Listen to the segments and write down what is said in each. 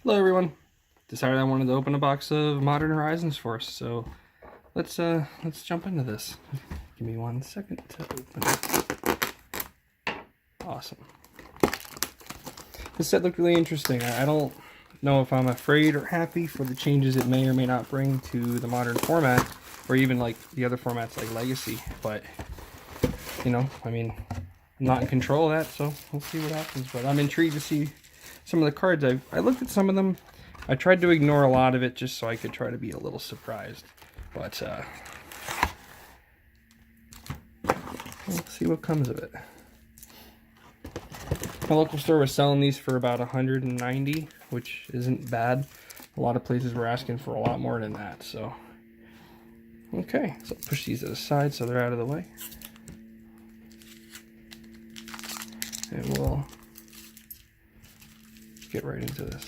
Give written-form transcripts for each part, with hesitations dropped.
Hello everyone. Decided I wanted to open a box of Modern Horizons for us, so let's jump into this. Give me 1 second to open it. Awesome. This set looked really interesting. I don't know if I'm afraid or happy for the changes it may or may not bring to the modern format, or even like the other formats like Legacy, but you know, I mean, I'm not in control of that, so we'll see what happens. But I'm intrigued to see some of the cards. I looked at some of them. I tried to ignore a lot of it just so I could try to be a little surprised. But we'll see what comes of it. My local store was selling these for about 190, which isn't bad. A lot of places were asking for a lot more than that, so. Okay, so push these to the side so they're out of the way. And we'll get right into this.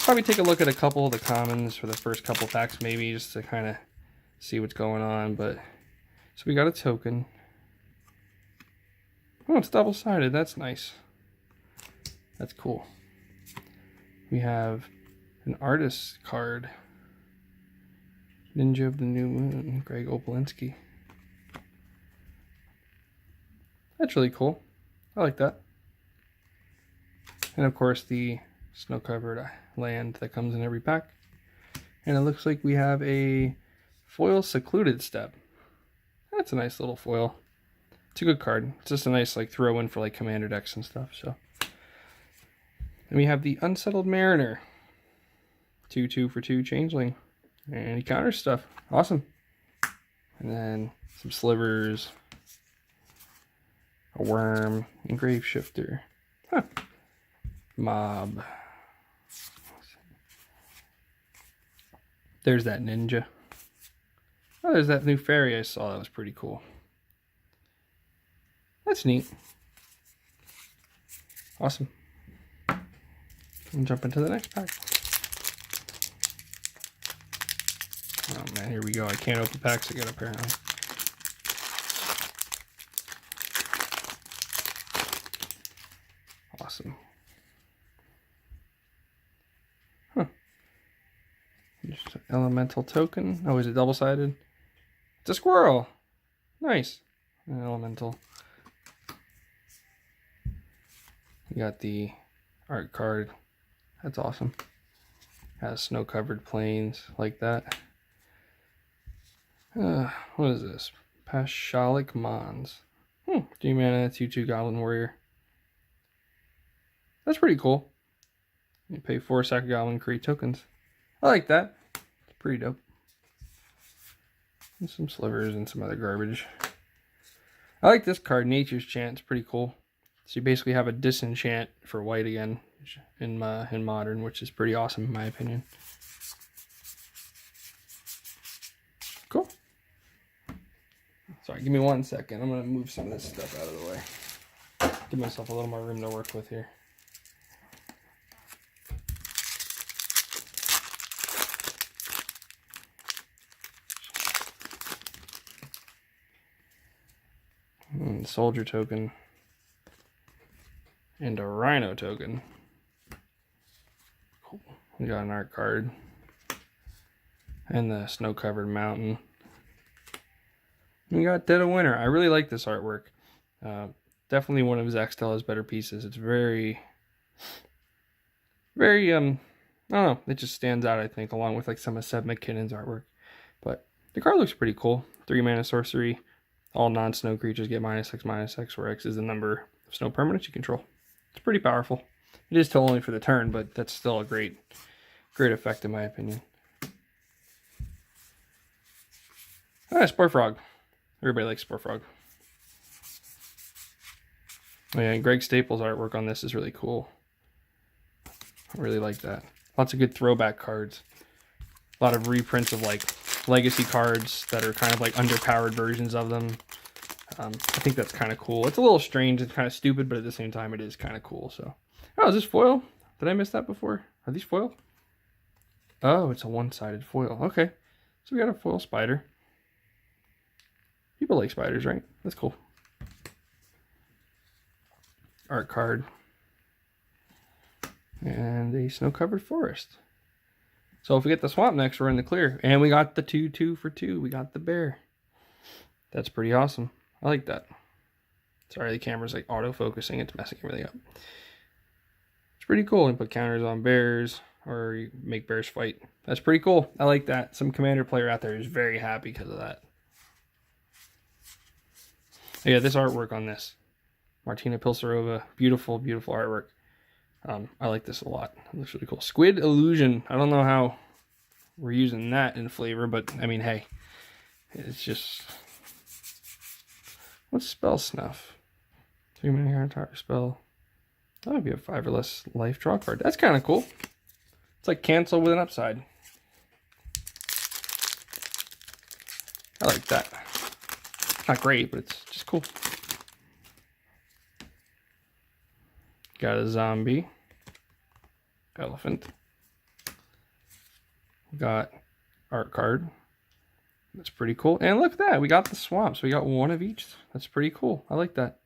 Probably take a look at a couple of the commons for the first couple packs, maybe, just to kind of see what's going on. But so we got a token. Oh, it's double-sided. That's nice. That's cool. We have an artist card. Ninja of the New Moon, Greg Obolinski. That's really cool. I like that. And of course the snow-covered land that comes in every pack. And it looks like we have a foil Secluded Step. That's a nice little foil. It's a good card. It's just a nice like throw in for like commander decks and stuff. So, and we have the Unsettled Mariner. 2/2 for 2 changeling. And he counters stuff. Awesome. And then some slivers. A worm. And Grave Shifter. Huh. Mob. There's that ninja. Oh, there's that new fairy I saw. That was pretty cool. That's neat. Awesome. And jump into the next pack. Oh man, here we go. I can't open packs again apparently. Awesome. Huh. Just an elemental token. Oh, is it double-sided? It's a squirrel. Nice. An elemental. We got the art card. That's awesome. Has snow-covered plains like that. What is this? Pashalik Mons. 3 mana, 2/2 Goblin Warrior. That's pretty cool. You pay 4 sack Goblin, create tokens. I like that. It's pretty dope. And some slivers and some other garbage. I like this card, Nature's Chant. It's pretty cool. So you basically have a disenchant for white again in Modern, which is pretty awesome in my opinion. Cool. Sorry, give me 1 second. I'm going to move some of this stuff out of the way. Give myself a little more room to work with here. Soldier token. And a Rhino token. Cool. We got an art card. And the snow-covered mountain. We got Dead of Winter. I really like this artwork. Definitely one of Zextel's better pieces. It's very, I don't know. It just stands out, I think, along with like some of Seb McKinnon's artwork. But the card looks pretty cool. 3 mana sorcery. All non-snow creatures get -6/-6, where X is the number of snow permanents you control. It's pretty powerful. It is still only for the turn, but that's still a great effect in my opinion. Spore Frog. Everybody likes Spore Frog. Oh yeah, and Greg Staples' artwork on this is really cool. I really like that. Lots of good throwback cards. A lot of reprints of like Legacy cards that are kind of like underpowered versions of them. I think that's kind of cool. It's a little strange and kind of stupid, but at the same time it is kind of cool. So, oh, is this foil? Did I miss that before? Are these foil? Oh, it's a one-sided foil. Okay, so we got a foil spider. People like spiders, right? That's cool. Art card. and a snow-covered forest. So if we get the swamp next, we're in the clear. And we got the 2 for 2. We got the bear. That's pretty awesome. I like that. Sorry, the camera's like auto-focusing. It's messing everything up. It's pretty cool. You put counters on bears, or you make bears fight. That's pretty cool. I like that. Some Commander player out there is very happy because of that. Yeah, this artwork on this. Martina Pilsarova. Beautiful, beautiful artwork. I like this a lot. It looks really cool. Squid Illusion. I don't know how we're using that in flavor, but I mean, hey, it's just... What's Spell Snuff? 3 mana here, entire spell. Oh, if you have 5 or less life, draw a card. That's kind of cool. It's like cancel with an upside. I like that. Not great, but it's just cool. Got a zombie. Elephant. Got art card. That's pretty cool. And look at that. We got the swamps. We got one of each. That's pretty cool. I like that.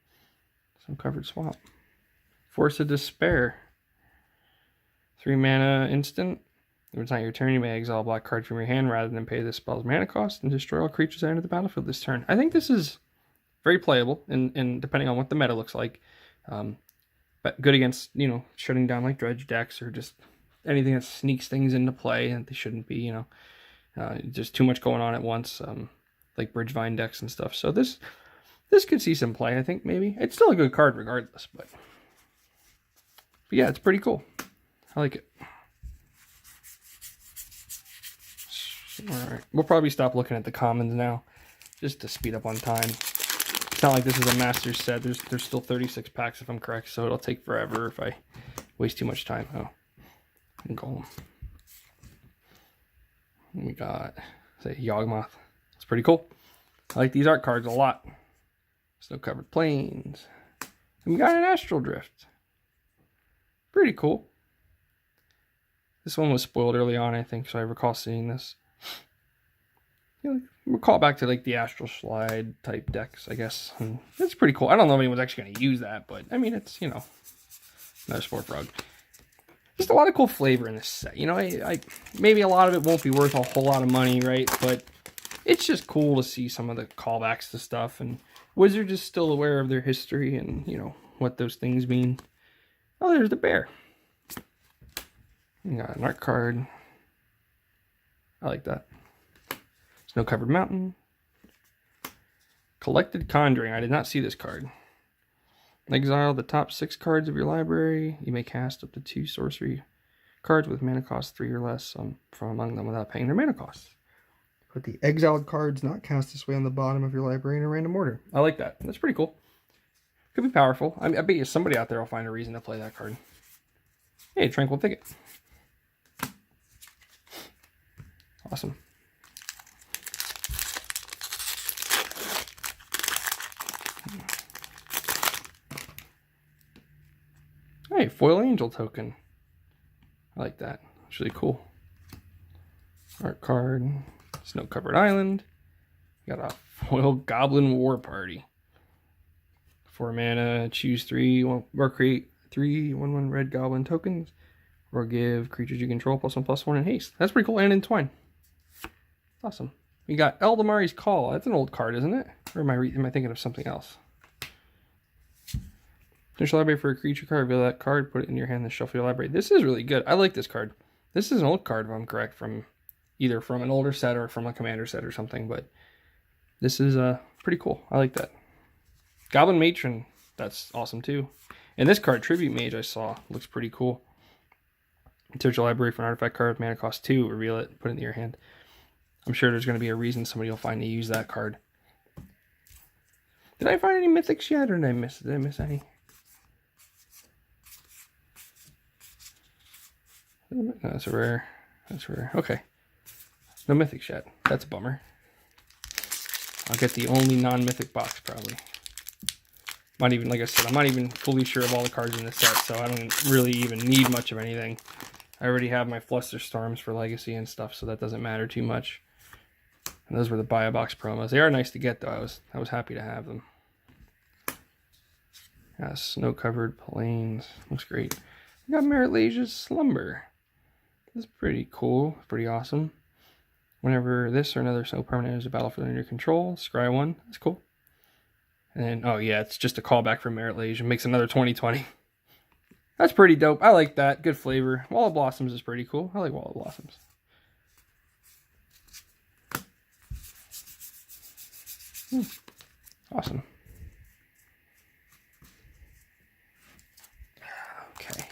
Some covered swamp. Force of Despair. 3 mana instant. Every time your turn, you may exile a black card from your hand rather than pay this spell's mana cost and destroy all creatures that enter the battlefield this turn. I think this is very playable, and depending on what the meta looks like. But good against, you know, shutting down like dredge decks or just anything that sneaks things into play and they shouldn't be, you know, just too much going on at once, like Bridgevine decks and stuff. So this could see some play, I think, maybe. It's still a good card regardless, but yeah, it's pretty cool. I like it. Alright, we'll probably stop looking at the commons now, just to speed up on time. It's not like this is a master set. There's still 36 packs if I'm correct, so it'll take forever if I waste too much time. Oh, and Golem. We got, say, Yawgmoth. It's pretty cool. I like these art cards a lot. Snow-covered plains. And we got an Astral Drift. Pretty cool. This one was spoiled early on, I think, so I recall seeing this. You know, we'll call back to like the Astral Slide type decks, I guess. And it's pretty cool. I don't know if anyone's actually going to use that, but I mean, it's, you know, another Spore Frog. Just a lot of cool flavor in this set. You know, I maybe a lot of it won't be worth a whole lot of money, right? But it's just cool to see some of the callbacks to stuff. And Wizards is still aware of their history and, you know, what those things mean. Oh, there's the bear. We got an art card. I like that. Snow-covered mountain. Collected Conjuring. I did not see this card. Exile the top 6 cards of your library. You may cast up to 2 sorcery cards with mana cost 3 or less from among them without paying their mana costs. Put the exiled cards not cast this way on the bottom of your library in a random order. I like that. That's pretty cool. Could be powerful. I mean, I bet you somebody out there will find a reason to play that card. Hey, Tranquil Thicket. Awesome. Hey, Foil Angel token. I like that. It's really cool. Art card. Snow-covered island. Got a Foil Goblin War Party. 4 mana, choose 3, or create 3 1/1 red goblin tokens, or give creatures you control +1/+1 in haste. That's pretty cool, and Entwine. Awesome. We got Eldamari's Call. That's an old card, isn't it? Or am I thinking of something else? Finish your library for a creature card, reveal that card, put it in your hand, and shuffle your library. This is really good. I like this card. This is an old card, if I'm correct, from either from an older set or from a Commander set or something, but this is pretty cool. I like that. Goblin Matron, that's awesome too. And this card, Tribute Mage, I saw, looks pretty cool. Search your library for an artifact card with mana cost 2, reveal it, put it into your hand. I'm sure there's going to be a reason somebody will find to use that card. Did I find any mythics yet, or did I miss any? No, that's a rare. That's rare. Okay. No mythics yet. That's a bummer. I'll get the only non-mythic box, probably. Might even, like I said, I'm not even fully sure of all the cards in this set, so I don't really even need much of anything. I already have my Flusterstorms for Legacy and stuff, so that doesn't matter too much. And those were the buy a box promos. They are nice to get, though. I was happy to have them. Yeah, snow-covered plains. Looks great. We got Meritlage's Slumber. This is pretty cool, pretty awesome. Whenever this or another snow permanent is a battlefield under your control, scry 1. That's cool. And then, oh yeah, it's just a callback from Meritlage and makes another 2020. That's pretty dope. I like that. Good flavor. Wall of Blossoms is pretty cool. I like Wall of Blossoms. Awesome. Okay.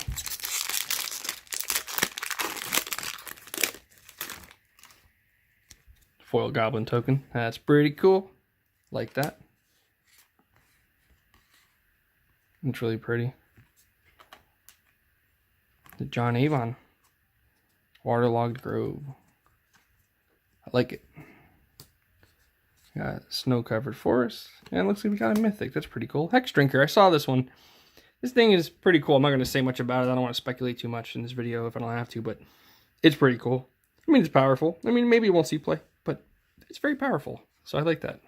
Foil Goblin token. That's pretty cool. Like that. It's really pretty. The John Avon. Waterlogged Grove. I like it. Got Snow-Covered Forest. And it looks like we got a Mythic. That's pretty cool. Hex Drinker. I saw this one. This thing is pretty cool. I'm not going to say much about it. I don't want to speculate too much in this video if I don't have to, but it's pretty cool. I mean, it's powerful. I mean, maybe you won't see play, but it's very powerful. So I like that.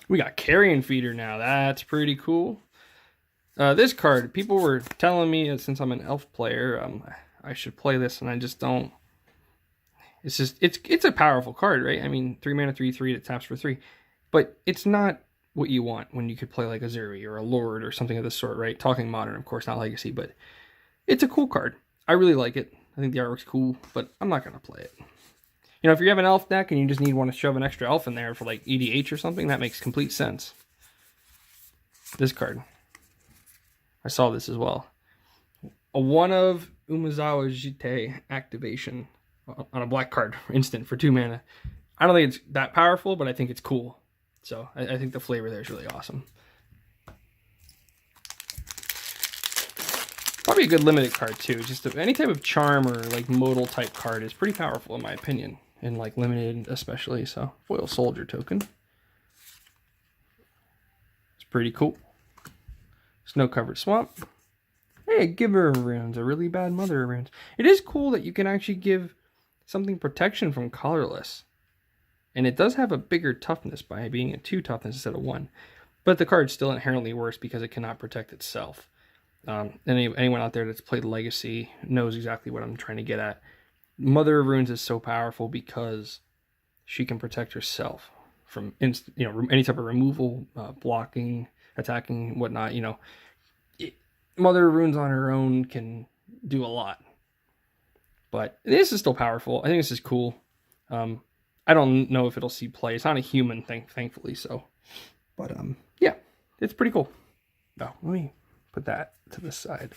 We got Carrion Feeder now. That's pretty cool. This card, people were telling me since I'm an elf player, I should play this, and I just don't. It's just it's a powerful card, right? I mean, 3 mana, 3/3 that taps for 3, but it's not what you want when you could play like a Zuri or a Lord or something of this sort, right? Talking Modern, of course, not Legacy, but it's a cool card. I really like it. I think the artwork's cool, but I'm not gonna play it. You know, if you have an elf deck and you just need one to shove an extra elf in there for like EDH or something, that makes complete sense. This card. I saw this as well. A 1 of Umezawa Jite activation on a black card, instant for 2 mana. I don't think it's that powerful, but I think it's cool. So I think the flavor there is really awesome. Probably a good limited card too. Just any type of charm or like modal type card is pretty powerful in my opinion. In like limited especially. So Foil Soldier token. It's pretty cool. Snow-Covered Swamp. Hey, Giver of Runes, a really bad Mother of Runes. It is cool that you can actually give something protection from colorless. And it does have a bigger toughness by being a 2 toughness instead of 1. But the card's still inherently worse because it cannot protect itself. Anyone out there that's played Legacy knows exactly what I'm trying to get at. Mother of Runes is so powerful because she can protect herself from any type of removal, blocking, attacking, whatnot. Mother of Runes on her own can do a lot. But this is still powerful. I think this is cool. I don't know if it'll see play. It's not a human thing, thankfully, so. But, yeah, it's pretty cool. Oh, let me put that to the side.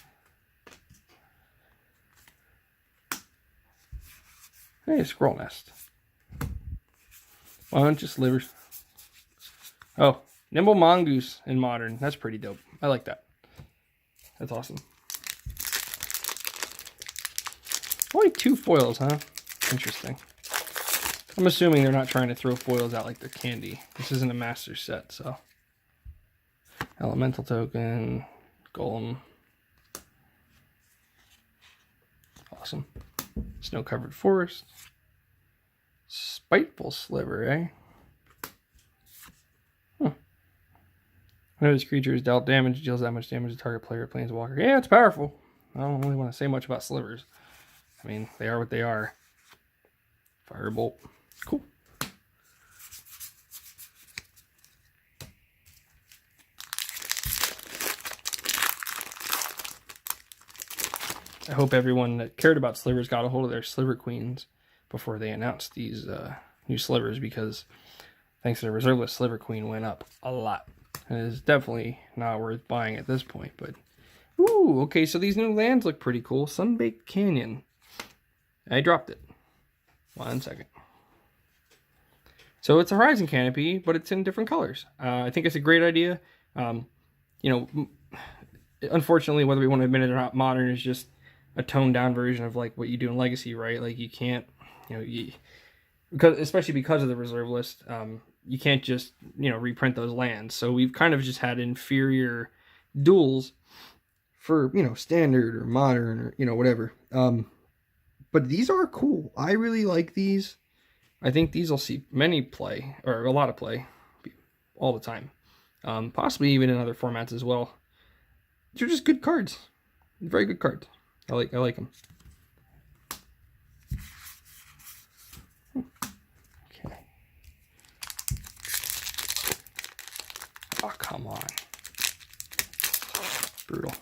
Hey, Scroll Nest. Bunch of slivers. Oh, Nimble Mongoose in Modern. That's pretty dope. I like that. That's awesome. Only 2 foils, huh? Interesting. I'm assuming they're not trying to throw foils out like they're candy. This isn't a master set, so. Elemental token. Golem. Awesome. Snow-Covered Forest. Spiteful Sliver, eh? When this creature is dealt damage, deals that much damage to target player or planeswalker. Yeah, it's powerful. I don't really want to say much about slivers. I mean, they are what they are. Firebolt. Cool. I hope everyone that cared about slivers got a hold of their Sliver Queens before they announced these new slivers, because thanks to the reserve list, Sliver Queen went up a lot. And it is definitely not worth buying at this point, but ooh, okay, so these new lands look pretty cool. Sunbaked Canyon. I dropped it. 1 second. So it's a Horizon Canopy, but it's in different colors. I think it's a great idea. Unfortunately, whether we want to admit it or not, Modern is just a toned down version of like what you do in Legacy, right? Like you can't, especially because of the reserve list, you can't just, reprint those lands. So we've kind of just had inferior duels for, standard or modern or, whatever. But these are cool. I really like these. I think these will see many play, or a lot of play, all the time. Possibly even in other formats as well. They're just good cards. Very good cards. I like them. Okay. Oh, come on. Brutal.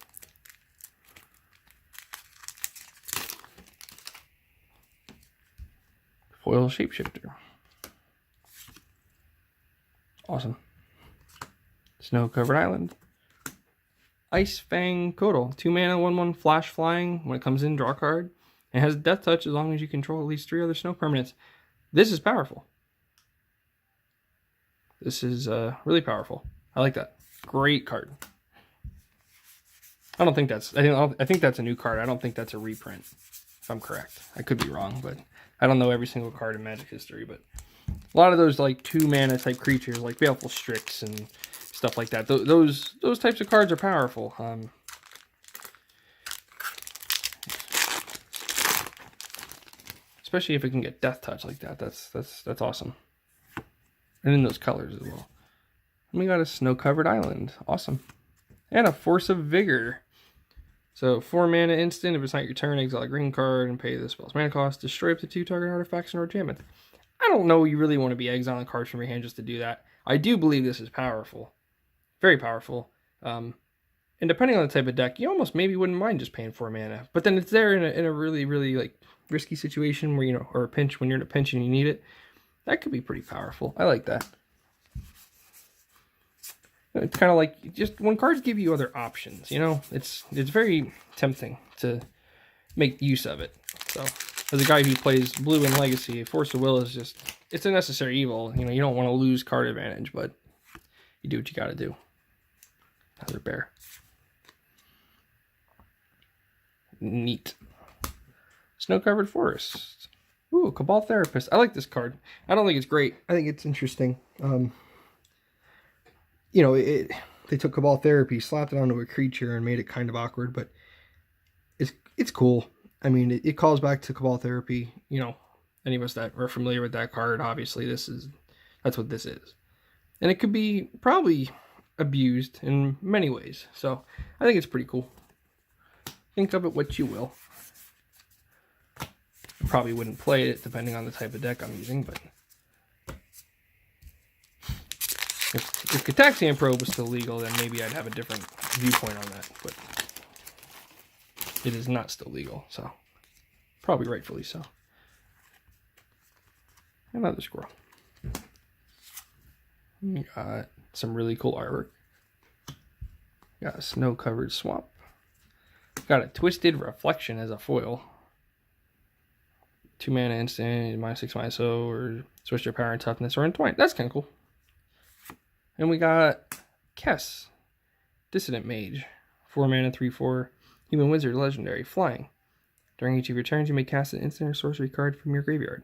Foil Shapeshifter. Awesome. Snow Covered Island. Ice Fang Kotal. 2 mana, 1/1 flash flying. When it comes in, draw a card. It has Death Touch as long as you control at least 3 other snow permanents. This is powerful. This is really powerful. I like that. Great card. I don't think that's... I think that's a new card. I don't think that's a reprint, if I'm correct. I could be wrong, but I don't know every single card in Magic history. But a lot of those like 2 mana type creatures, like Baleful Strix and stuff like that. Those types of cards are powerful. Especially if it can get Death Touch like that. That's awesome. And in those colors as well. And we got a Snow Covered Island. Awesome. And a Force of Vigor. So 4 mana instant. If it's not your turn, exile a green card and pay the spell's mana cost. Destroy up to 2 target artifacts and enchantments. I don't know you really want to be exiling cards from your hand just to do that. I do believe this is powerful. Very powerful. And depending on the type of deck, you almost maybe wouldn't mind just paying 4 mana. But then it's there in a really, really like risky situation where, you know, or a pinch, when you're in a pinch and you need it. That could be pretty powerful. I like that. It's kind of like, just when cards give you other options, you know, it's very tempting to make use of it. So, as a guy who plays blue in Legacy, Force of Will is just, it's a necessary evil. You know, you don't want to lose card advantage, but you do what you got to do. Another bear. Neat. Snow-Covered Forest. Ooh, Cabal Therapist. I like this card. I don't think it's great. I think it's interesting. You know, they took Cabal Therapy, slapped it onto a creature, and made it kind of awkward, but it's cool. I mean, it calls back to Cabal Therapy. You know, any of us that are familiar with that card, obviously, that's what this is. And it could be probably abused in many ways. So, I think it's pretty cool. Think of it what you will. I probably wouldn't play it depending on the type of deck I'm using, but if Gitaxian Probe was still legal, then maybe I'd have a different viewpoint on that, but it is not still legal, so probably rightfully so. Another squirrel. We got some really cool artwork. Got a Snow-Covered Swamp. Got a Twisted Reflection as a foil. 2 mana instant, -6, -0, or switch your power and toughness or entwine. That's kind of cool. And we got Kess, Dissident Mage. 4 mana, 3/4, Human Wizard, legendary, flying. During each of your turns, you may cast an instant or sorcery card from your graveyard.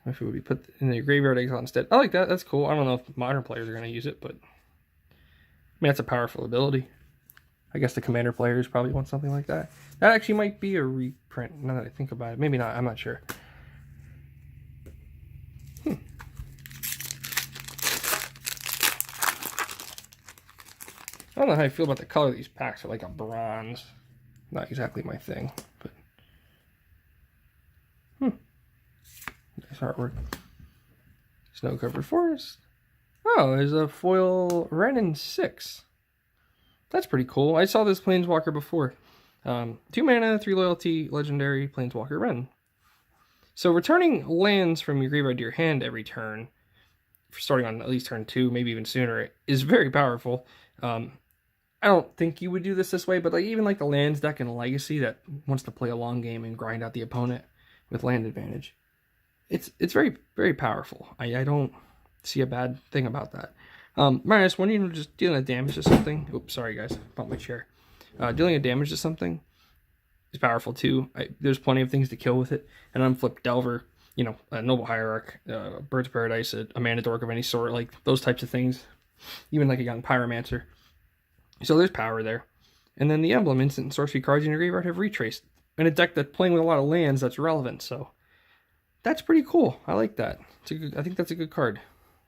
If it would be put in your graveyard, exile instead. I like that. That's cool. I don't know if modern players are going to use it, but I mean, that's a powerful ability. I guess the Commander players probably want something like that. That actually might be a reprint, now that I think about it. Maybe not, I'm not sure. I don't know how I feel about the color of these packs. They're like a bronze. Not exactly my thing, but... Nice artwork. Snow-Covered Forest. Oh, there's a foil Renin 6. That's pretty cool. I saw this Planeswalker before. 2 mana, 3 loyalty, legendary Planeswalker Ren. So returning lands from your graveyard to your hand every turn, starting on at least turn 2, maybe even sooner, is very powerful. I don't think you would do this way, but like even like the lands deck in Legacy that wants to play a long game and grind out the opponent with land advantage, it's very, very powerful. I don't see a bad thing about that. Minus when you're just dealing a damage to something. Oops, sorry guys, bumped my chair. Dealing a damage to something is powerful too. There's plenty of things to kill with it. An Unflipped Delver, you know, a Noble Hierarch, Birds of Paradise, a Mana Dork of any sort, like those types of things. Even like a young Pyromancer. So there's power there. And then the emblem, instant and sorcery cards in your graveyard have retraced. In a deck that's playing with a lot of lands, that's relevant. So that's pretty cool. I like that. I think that's a good card.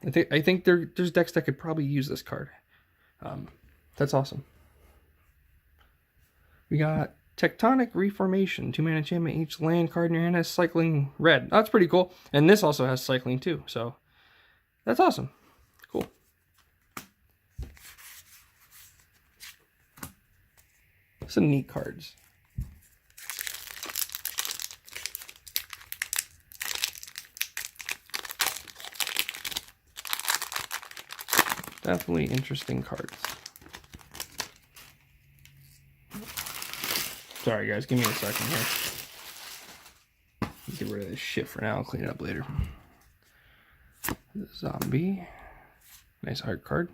I think there's decks that could probably use this card. That's awesome. We got Tectonic Reformation. 2-mana enchantment. Each land card in your hand has cycling red. That's pretty cool. And this also has cycling too. So that's awesome. Cool. Some neat cards. Definitely interesting cards. Sorry guys, give me a second here. Get rid of this shit for now, I'll clean it up later. Zombie. Nice art card.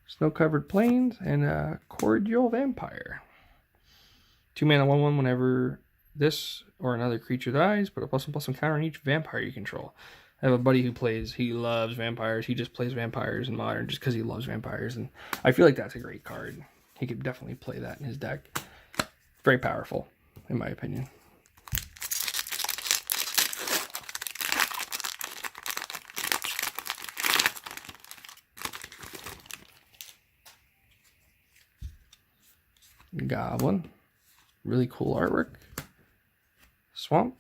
Snow-covered plains and a cordial vampire. 2-mana 1/1 whenever this or another creature dies, put a +1/+1 counter on each vampire you control. I have a buddy who he loves vampires. He just plays vampires in Modern just because he loves vampires. And I feel like that's a great card. He could definitely play that in his deck. Very powerful, in my opinion. Goblin. Really cool artwork. Swamp.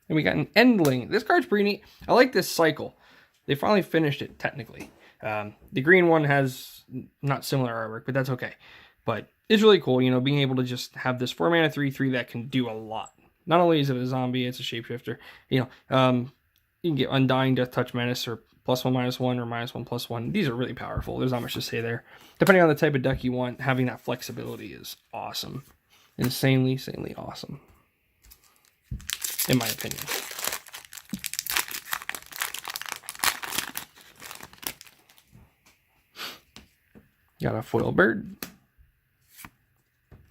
And we got an Endling. This card's pretty neat. I like this cycle. They finally finished it, technically. The green one has not similar artwork, but that's okay. But it's really cool, you know, being able to just have this 4-mana 3/3 that can do a lot. Not only is it a zombie, it's a shapeshifter. You know, you can get Undying, Death Touch, Menace, or +1/-1 or -1/+1. These are really powerful. There's not much to say there. Depending on the type of deck you want, having that flexibility is awesome. Insanely awesome. In my opinion. Got a foil bird.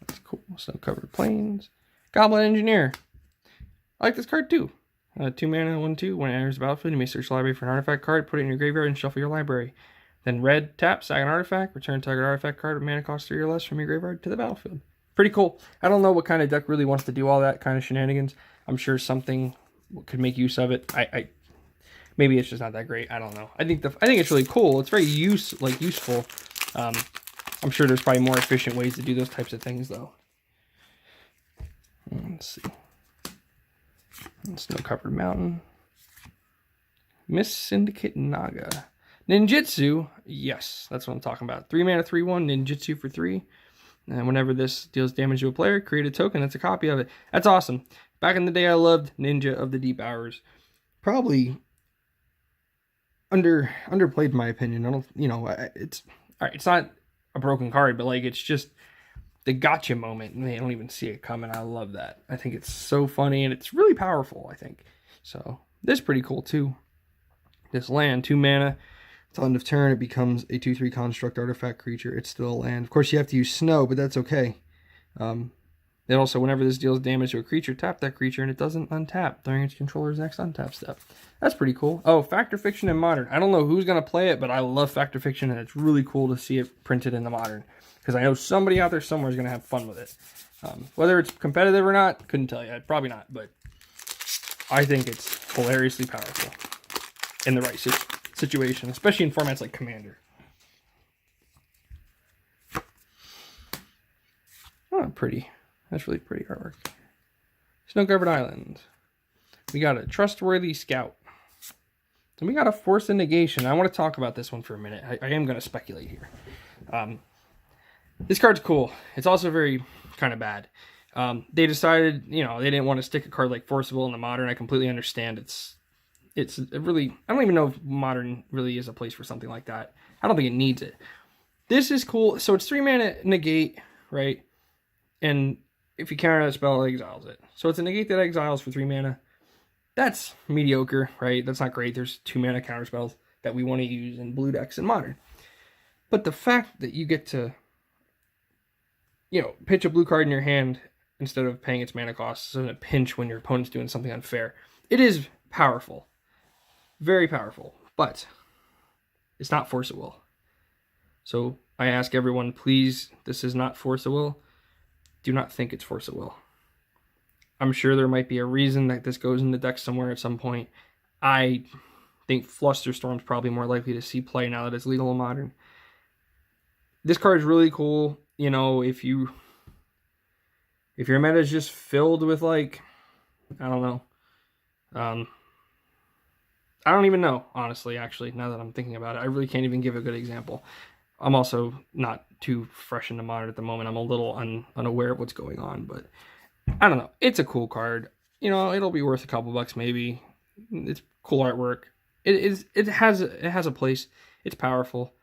That's cool. Snow-covered plains. Goblin Engineer. I like this card too. 2-mana 1/2. When it enters the battlefield, you may search the library for an artifact card, put it in your graveyard, and shuffle your library. Then red, tap, sack an artifact, return target artifact card with mana cost 3 or less from your graveyard to the battlefield. Pretty cool. I don't know what kind of deck really wants to do all that kind of shenanigans. I'm sure something could make use of it. Maybe it's just not that great. I don't know. I think it's really cool. It's very useful. I'm sure there's probably more efficient ways to do those types of things though. Let's see. Snow-covered mountain. Miss Syndicate Naga. Ninjutsu. Yes, that's what I'm talking about. 3-mana 3/1 Ninjutsu for 3. And whenever this deals damage to a player, create a token that's a copy of it. That's awesome. Back in the day, I loved Ninja of the Deep Hours. Probably underplayed, in my opinion. I don't, you know, it's all right. It's not a broken card, but like it's just the gotcha moment, and they don't even see it coming. I love that. I think it's so funny, and it's really powerful. I think so. This is pretty cool too. This land, 2-mana. Till end of turn, it becomes a 2/3 construct artifact creature. It's still a land. Of course, you have to use snow, but that's okay. Then also, whenever this deals damage to a creature, tap that creature, and it doesn't untap during its controller's next untap step. That's pretty cool. Oh, Fact or Fiction in Modern. I don't know who's going to play it, but I love Fact or Fiction, and it's really cool to see it printed in the Modern. Because I know somebody out there somewhere is going to have fun with it. Whether it's competitive or not, couldn't tell you. Probably not, but I think it's hilariously powerful in the right situation, especially in formats like Commander. Oh, pretty. That's really pretty artwork. Snow-covered island. We got a trustworthy scout. And we got a force of negation. I want to talk about this one for a minute. I am going to speculate here. This card's cool. It's also very kind of bad. They decided, you know, they didn't want to stick a card like Forcible in the Modern. I completely understand. It's really, I don't even know if Modern really is a place for something like that. I don't think it needs it. This is cool. So it's 3-mana negate, right? And if you counter that spell, it exiles it. So it's a negate that exiles for 3 mana. That's mediocre, right? That's not great. There's 2-mana counter spells that we want to use in blue decks in Modern. But the fact that you get to, you know, pitch a blue card in your hand instead of paying its mana cost, so in a pinch when your opponent's doing something unfair, it is powerful. Very powerful. But it's not Force of Will. So I ask everyone, please, this is not Force of Will. Do not think it's Force of Will. I'm sure there might be a reason that this goes in the deck somewhere at some point. I think Flusterstorm's probably more likely to see play now that it's legal in Modern. This card is really cool. you know, if your meta is just filled with like, I don't know, I don't even know, honestly, actually, now that I'm thinking about it. I really can't even give a good example. I'm also not too fresh into Modern at the moment. I'm a little unaware of what's going on, but I don't know. It's a cool card. You know, it'll be worth a couple bucks maybe. It's cool artwork. It has a place. It's powerful.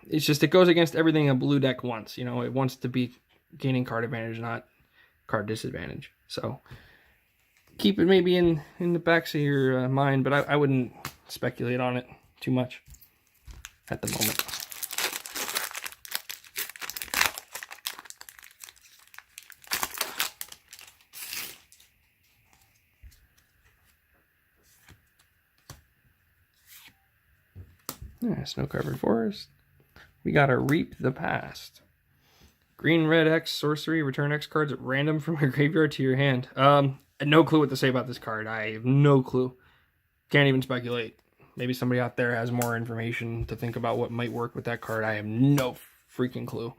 It's just it goes against everything a blue deck wants. You know, it wants to be gaining card advantage, not card disadvantage. So keep it maybe in the backs of your mind, but I wouldn't speculate on it too much at the moment. Yeah, Snow-Covered Forest. We got a Reap the Past. Green, red, X, sorcery, return X cards at random from your graveyard to your hand. No clue what to say about this card. I have no clue. Can't even speculate. Maybe somebody out there has more information to think about what might work with that card. I have no freaking clue.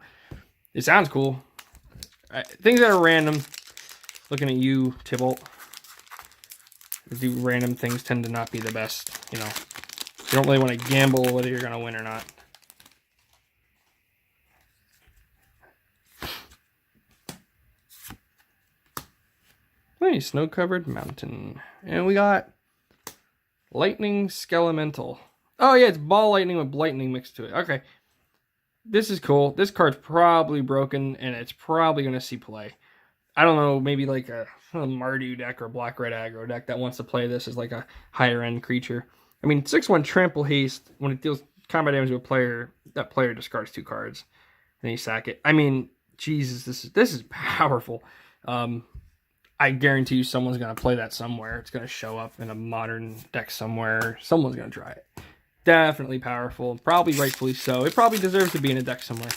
It sounds cool. Things that are random. Looking at you, Tybalt. Do random things tend to not be the best, you know. You don't really want to gamble whether you're going to win or not. Hey, Snow-Covered Mountain. And we got Lightning Skelemental. Oh yeah, it's Ball Lightning with Lightning mixed to it. Okay. This is cool. This card's probably broken, and it's probably going to see play. I don't know, maybe like a Mardu deck or Black-Red Aggro deck that wants to play this as like a higher-end creature. I mean, 6/1 Trample Haste, when it deals combat damage to a player, that player discards 2 cards, and you sack it. I mean, Jesus, this is powerful. I guarantee you someone's going to play that somewhere. It's going to show up in a Modern deck somewhere. Someone's going to try it. Definitely powerful. Probably rightfully so. It probably deserves to be in a deck somewhere.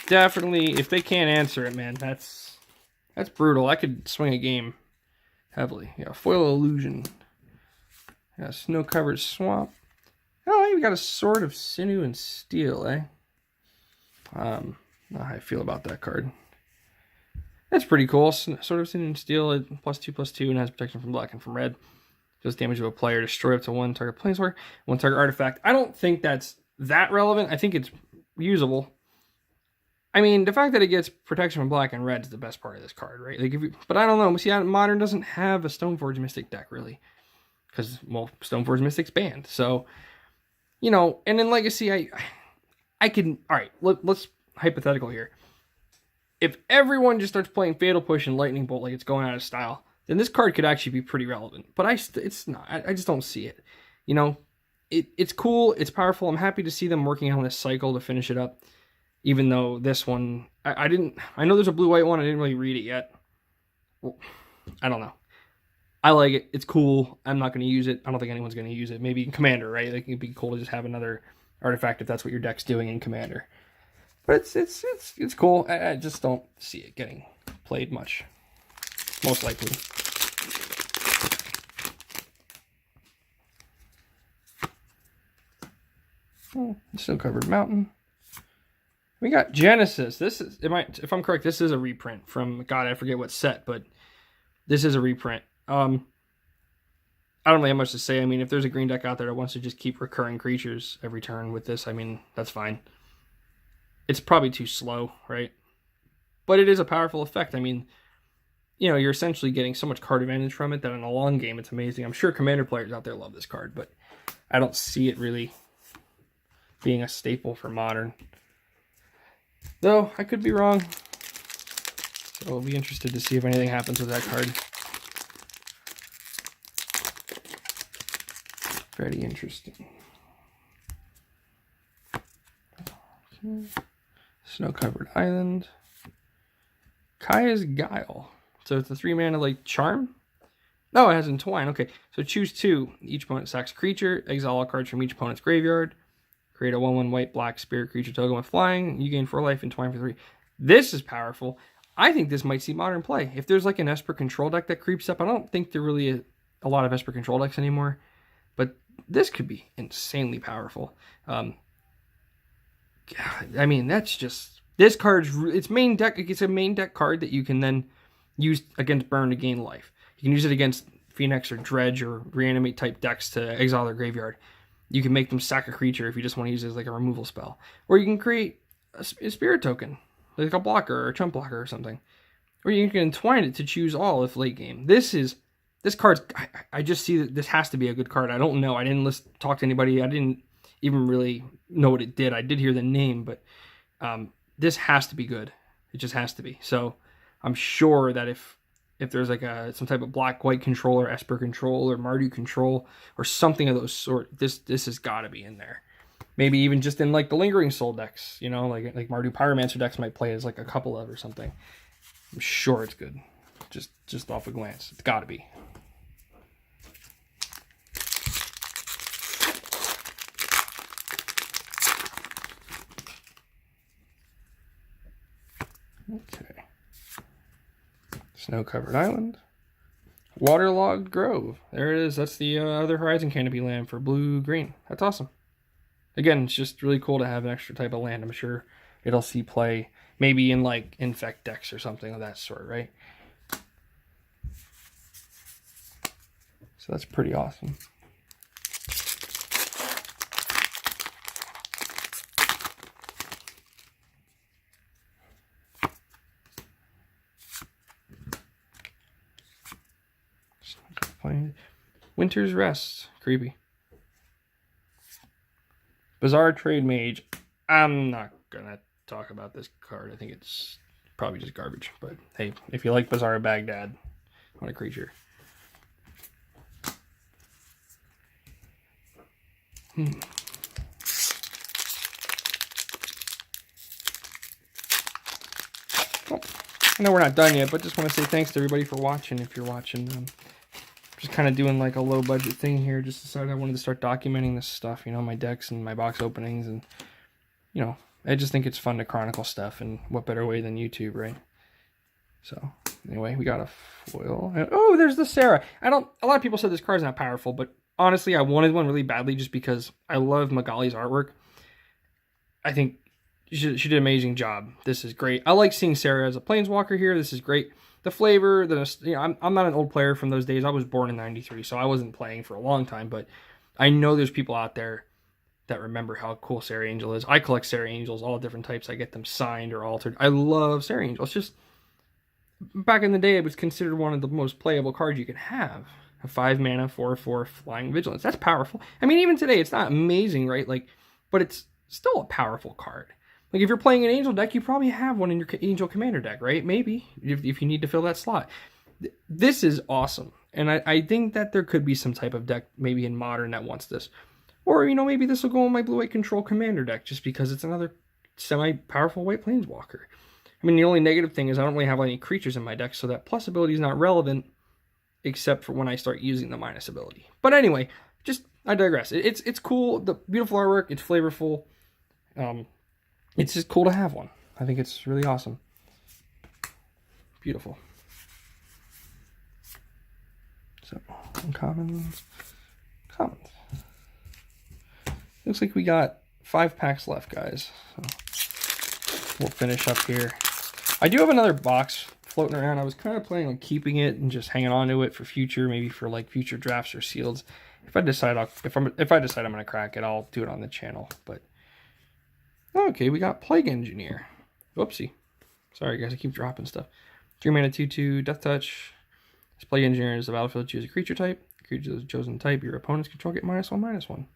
Definitely, if they can't answer it, man, that's brutal. I could swing a game heavily. Yeah, Foil Illusion. Yeah, Snow-Covered Swamp. Oh, we got a Sword of Sinew and Steel, eh? I don't know how I feel about that card. That's pretty cool. Sword of Sinew and Steel, it +2/+2, and has protection from black and from red. Deals damage to a player, destroy up to 1 target planeswalker, 1 target artifact. I don't think that's that relevant. I think it's usable. I mean, the fact that it gets protection from black and red is the best part of this card, right? Like, but I don't know. See, Modern doesn't have a Stoneforge Mystic deck, really. Because, well, Stoneforge Mystic's banned. So, you know, and in Legacy, I can... Alright, let's hypothetical here. If everyone just starts playing Fatal Push and Lightning Bolt like it's going out of style, then this card could actually be pretty relevant. But it's not. I just don't see it. You know, it's cool. It's powerful. I'm happy to see them working on this cycle to finish it up. Even though this one... I know there's a blue-white one. I didn't really read it yet. Well, I don't know. I like it. It's cool. I'm not going to use it. I don't think anyone's going to use it. Maybe in Commander, right? Like, it'd be cool to just have another artifact if that's what your deck's doing in Commander. But it's cool. I just don't see it getting played much. Most likely. Snow-Covered Mountain. We got Genesis. This is, if I'm correct, this is a reprint from, God, I forget what set, but this is a reprint. I don't really have much to say. I mean, if there's a green deck out there that wants to just keep recurring creatures every turn with this, I mean, that's fine. It's probably too slow, right? But it is a powerful effect. I mean, you know, you're essentially getting so much card advantage from it that in a long game, it's amazing. I'm sure Commander players out there love this card, but I don't see it really being a staple for Modern. Though, I could be wrong. So I'll be interested to see if anything happens with that card. Very interesting. Okay. Snow-Covered Island. Kaya's Guile. So it's a 3-mana like charm? No, it has Entwine. Okay, so choose 2. Each opponent sacks a creature. Exile all cards from each opponent's graveyard. Create a 1/1 white-black spirit creature token with flying. You gain 4 life, Entwine for 3. This is powerful. I think this might see Modern play. If there's like an Esper control deck that creeps up, I don't think there really is a lot of Esper control decks anymore. But this could be insanely powerful. I mean, that's just, this card's, it's main deck. It's a main deck card that you can then use against burn to gain life. You can use it against Phoenix or Dredge or Reanimate type decks to exile their graveyard. You can make them sack a creature if you just want to use it as like a removal spell. Or you can create a spirit token, like a blocker or a chump blocker or something. Or you can entwine it to choose all if late game. This card's, I just see that this has to be a good card. I don't know. I didn't talk to anybody. I didn't even really know what it did. I did hear the name, but this has to be good. It just has to be. So I'm sure that if there's like some type of black-white control or Esper control or Mardu control or something of those sort, this has got to be in there. Maybe even just in like the Lingering Soul decks, you know, like Mardu Pyromancer decks might play as like a couple of or something. I'm sure it's good. Just off a glance. It's got to be. Okay. Snow-covered island. Waterlogged Grove. There it is. That's the other Horizon Canopy land for blue-green. That's awesome. Again, it's just really cool to have an extra type of land. I'm sure it'll see play maybe in like Infect decks or something of that sort, right? So that's pretty awesome. Winter's Rest. Creepy. Bizarre Trade Mage. I'm not gonna talk about this card. I think it's probably just garbage. But hey, if you like Bizarre Baghdad, what a creature. Well, I know we're not done yet, but just want to say thanks to everybody for watching. If you're watching, just kind of doing like a low budget thing here. Just decided I wanted to start documenting this stuff, you know, my decks and my box openings, and you know, I just think it's fun to chronicle stuff, and what better way than YouTube, right? So anyway, we got a foil. Oh, there's the Sarah. A lot of people said this card's not powerful, but honestly, I wanted one really badly just because I love Magali's artwork. I think she did an amazing job. This is great. I like seeing Sarah as a Planeswalker here. This is great. The flavor, you know, I'm not an old player from those days. I was born in '93, so I wasn't playing for a long time, but I know there's people out there that remember how cool Sarah Angel is. I collect Sarah Angels, all different types. I get them signed or altered. I love Sarah Angel. It's just, back in the day, it was considered one of the most playable cards you could have. A 5-mana, 4/4 flying vigilance. That's powerful. I mean, even today, it's not amazing, right? Like, but it's still a powerful card. Like, if you're playing an Angel deck, you probably have one in your Angel Commander deck, right? Maybe, if you need to fill that slot. This is awesome. And I think that there could be some type of deck, maybe in Modern, that wants this. Or, you know, maybe this will go in my Blue-White Control Commander deck, just because it's another semi-powerful White Planeswalker. I mean, the only negative thing is I don't really have any creatures in my deck, so that plus ability is not relevant, except for when I start using the minus ability. But anyway, I digress. It's cool. The beautiful artwork. It's flavorful. It's just cool to have one. I think it's really awesome. Beautiful. So, uncommons. Commons. Looks like we got 5 packs left, guys. So we'll finish up here. I do have another box floating around. I was kind of planning on keeping it and just hanging on to it for future, maybe for like future drafts or sealeds. If I decide I'm going to crack it, I'll do it on the channel. But okay, we got Plague Engineer. Whoopsie. Sorry, guys, I keep dropping stuff. 3 mana 2/2 Death Touch. This Plague Engineer is the battlefield. Choose a creature type. Creature is chosen type. Your opponents control get -1/-1.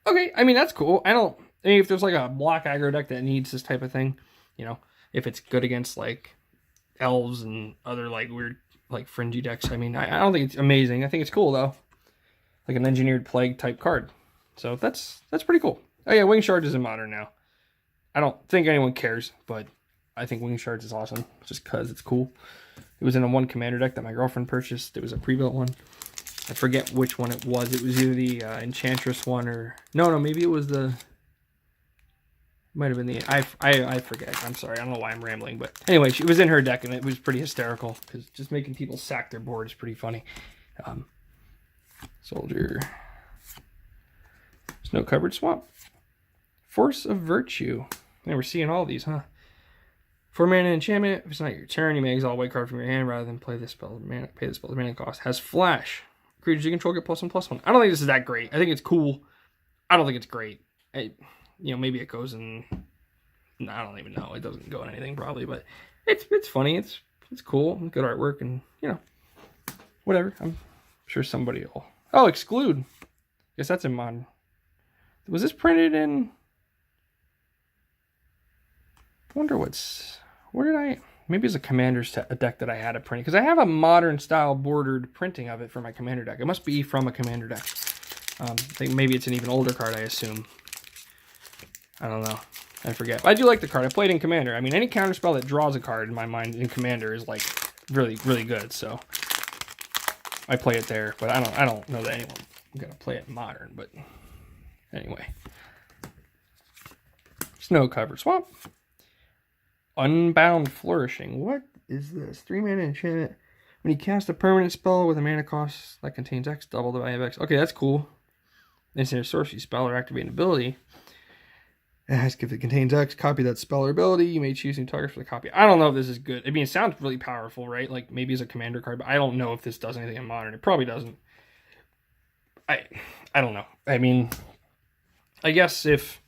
Okay, I mean, that's cool. I mean, if there's like a block aggro deck that needs this type of thing, you know, if it's good against like elves and other like weird like fringy decks, I mean, I don't think it's amazing. I think it's cool though, like an engineered plague type card. So that's pretty cool. Oh yeah, Wing Shards is in Modern now. I don't think anyone cares, but I think Wing Shards is awesome just because it's cool. It was in a 1 commander deck that my girlfriend purchased. It was a pre-built one. I forget which one it was. It was either the Enchantress one or... No, maybe it was the... Might have been the... I forget. I'm sorry. I don't know why I'm rambling. But anyway, it was in her deck, and it was pretty hysterical. Because just making people sack their board is pretty funny. Soldier. Snow-covered swamp. Force of Virtue. Man, we're seeing all these, huh? 4-mana enchantment. If it's not your turn, you may exile a white card from your hand rather than play this spell. Pay the spell's mana cost. Has Flash. Creatures you control get +1/+1. I don't think this is that great. I think it's cool. I don't think it's great. Maybe it goes in. I don't even know. It doesn't go in anything probably, but it's funny. It's cool. Good artwork, and whatever. I'm sure somebody will. Oh, Exclude. Guess that's in Modern. Was this printed in? I wonder where did I? Maybe it's a Commander's deck that I had it printed, because I have a Modern style bordered printing of it for my Commander deck. It must be from a Commander deck. I think maybe it's an even older card, I assume. I don't know. I forget. But I do like the card. I played in Commander. I mean, any counterspell that draws a card in my mind in Commander is like really, really good. So I play it there, but I don't know that anyone's gonna play it in Modern. But anyway, Snow-Covered Swamp, Unbound Flourishing. What is this? 3-mana enchantment. When you cast a permanent spell with a mana cost that contains X, double the value of X. Okay, that's cool. Instant or sorcery spell or activate an ability. If it contains X, copy that spell or ability. You may choose new targets for the copy. I don't know if this is good. I mean, it sounds really powerful, right? Like maybe it's a Commander card, but I don't know if this does anything in Modern. It probably doesn't. I don't know. I mean, I guess if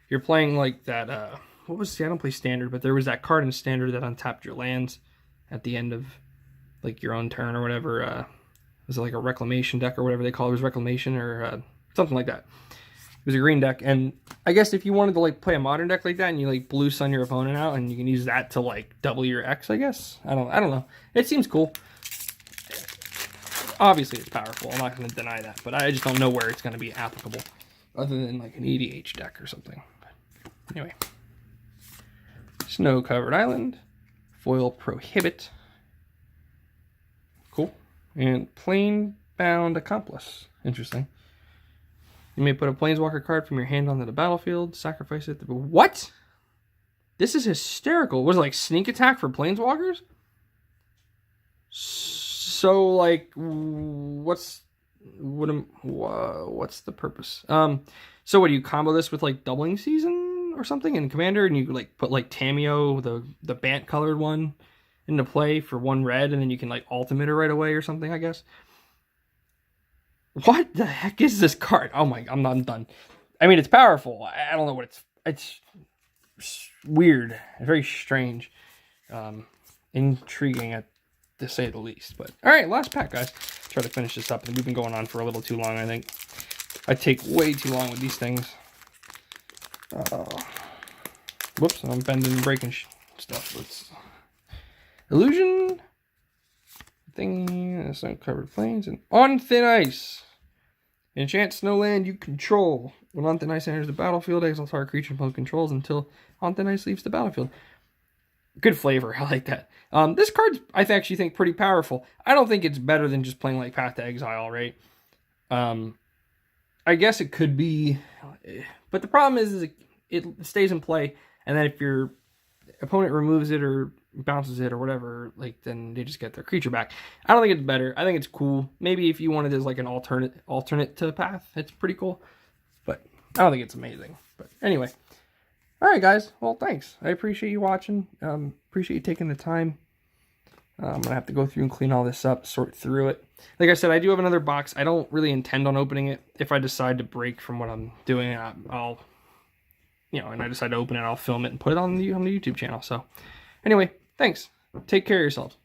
you're playing like that, what was, see, I don't play Standard, but there was that card in Standard that untapped your lands at the end of like your own turn or whatever. Was it like a Reclamation deck or whatever they call it? It was Reclamation or something like that. It was a green deck, and I guess if you wanted to like play a Modern deck like that, and you like blue sun your opponent out, and you can use that to like double your X, I guess. I don't know. It seems cool. Obviously, it's powerful. I'm not going to deny that, but I just don't know where it's going to be applicable, other than like an EDH deck or something. But anyway, Snow-Covered Island, Foil Prohibit, cool, and Planebound Accomplice. Interesting. You may put a Planeswalker card from your hand onto the battlefield, sacrifice it. What? This is hysterical. Was it like sneak attack for Planeswalkers? So like, what's the purpose? So what, do you combo this with like Doubling Season or something in Commander, and you like put like Tamiyo, the Bant colored one, into play for 1 red, and then you can like ultimate it right away or something, I guess. What the heck is this card? Oh my, I'm done. I mean, it's powerful. I don't know what it's weird, very strange, intriguing to say the least. But all right, last pack, guys. Try to finish this up. We've been going on for a little too long, I think. I take way too long with these things. Whoops, I'm bending and breaking stuff. Let's Illusion thing. Snow-Covered Plains and On Thin Ice. Enchant Snowland you control. When On Thin Ice enters the battlefield, exile target creature opponent controls until On Thin Ice leaves the battlefield. Good flavor. I like that. This card's, I actually think, pretty powerful. I don't think it's better than just playing like Path to Exile, right? I guess it could be, but the problem is it stays in play, and then if your opponent removes it or bounces it or whatever, like, then they just get their creature back. I don't think it's better. I think it's cool. Maybe if you wanted it as like an alternate to Path, it's pretty cool. But I don't think it's amazing. But anyway. All right, guys. Well, thanks. I appreciate you watching. Appreciate you taking the time. I'm going to have to go through and clean all this up, sort through it. Like I said, I do have another box. I don't really intend on opening it. If I decide to break from what I'm doing, I'll, and I decide to open it, I'll film it and put it on the YouTube channel. So anyway, thanks. Take care of yourselves.